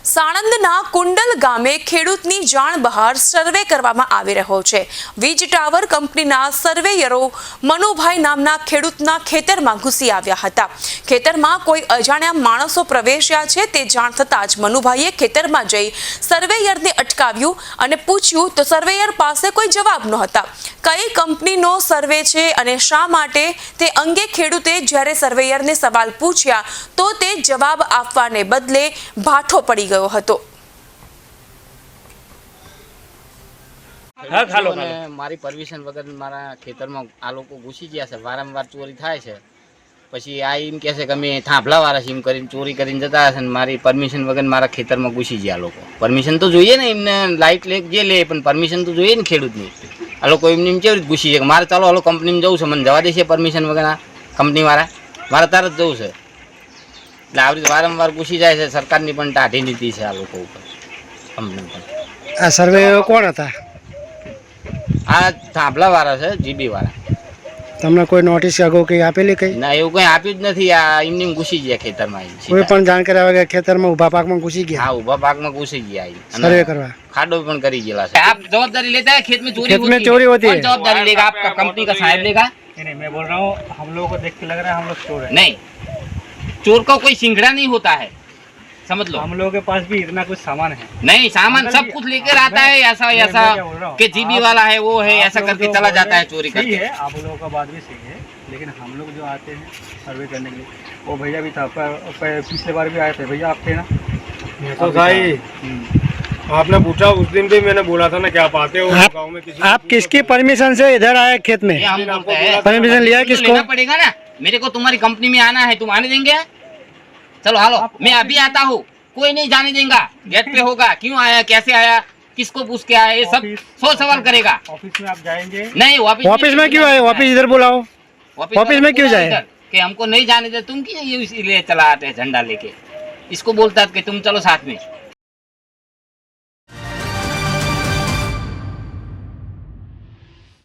સાણંદના કુંડલ ગામે ખેડૂતની જાણ બહાર સર્વે કરવામાં આવી રહ્યો છે। વીજ ટાવર કંપનીના સર્વેયરો મનુભાઈ નામના ખેડૂતના ખેતરમાં ઘૂસી આવ્યા હતા। ખેતરમાં કોઈ અજાણ્યા માણસો પ્રવેશ્યા છે તે જાણ થતાં જ મનુભાઈએ ખેતરમાં જઈ સર્વેયરને અટકાવ્યું અને પૂછ્યું તો સર્વેયર પાસે કોઈ જવાબ નહોતા। કઈ કંપનીનો સર્વે છે અને શા માટે તે અંગે ખેડૂતે જ્યારે સર્વેયરને સવાલ પૂછ્યા તો તે જવાબ આપવાને બદલે ભાઠો પડી ગયો હતો। મારી પરમિશન વગર મારા ખેતરમાં આ લોકો ઘૂસી ગયા છે। વારંવાર ચોરી થાય છે। પછી આ એમ કહે છે કે અમે થાંભલાવાળા છે એમ કરીને ચોરી કરીને જતા હશે ને મારી પરમિશન વગર મારા ખેતરમાં ઘૂસી ગયા લોકો। પરમિશન તો જોઈએ ને, એમને લાઇટ લે જે લે પણ પરમિશન તો જોઈએ ને ખેડૂતની। આ લોકો એમને એમ કેવી રીતે ઘૂસી જાય? મારે ચાલો હાલો કંપનીમાં જવું છે, મને જવા દેશે પરમિશન વગર આ કંપનીવાળા? મારે તરત જવું છે। એટલે આવી રીતે વારંવાર ઘૂસી જાય છે। સરકારની પણ ટાઢી નીતિ છે આ લોકો ઉપર, કંપની પણ। આ સર્વે કોણ હતા? આ થાંભલાવાળા છે, જીબી વાળા। તમને કોઈ નોટિસ અગાઉ કઈ આપેલી કઈ? ના, એવું કઈ આપ્યું જ નથી। આ એમને ઘૂસી ગયા ખેતરમાં। કોઈ પણ જાણકારી આવે કે ખેતરમાં ઉભા પાકમાં ઘૂસી ગયા? હા, ઉભા પાકમાં ઘૂસી ગયા, સર્વે કરવા खाडो भी करी गया है। आप जवाबदारी लेता है? खेत में चोरी होती है, जवाबदारी लेगा? आपका कंपनी का साहब लेगा? नहीं, मैं बोल रहा हूँ हम लोगों को देख के लग रहा है हम लोग चोर है। नहीं, चोर का कोई सिंगड़ा नहीं होता है, समझ लो। हम लोगों के पास भी इतना कुछ सामान है। नहीं, सामान सब कुछ लेकर आता है। ऐसा ऐसा कि जीबी वाला है वो है, ऐसा करके चला जाता है चोरी करके। है आप लोगों का बात भी सही है, लेकिन हम लोग जो आते हैं सर्वे करने के लिए, वो भैया भी था, पिछले बार भी आए थे भैया, आप थे ना? तो भाई आपने पूछा उस दिन भी, मैंने बोला था ना कि आप आते हो गांव में किसी। आप किसकी परमिशन से इधर आए खेत में? हम बोलते हैं परमिशन लिया किसको? लेना पड़ेगा ना। मेरे को तुम्हारी कंपनी में आना है, तुम आने देंगे? चलो हालो, मैं अभी आता हूँ। कोई नहीं जाने देगा, गेट पे होगा। क्यों आया, कैसे आया, किसको पूछ के आया, ये सब 100 सवाल करेगा। ऑफिस में आप जाएंगे? नहीं, ऑफिस में क्यों आए? ऑफिस इधर बुलाओ। ऑफिस में क्यों जाए? कि हमको नहीं जाने दे। तुम क्यों ये इसीलिए चला आते हैं झंडा लेके? इसको बोलता है कि तुम चलो साथ में।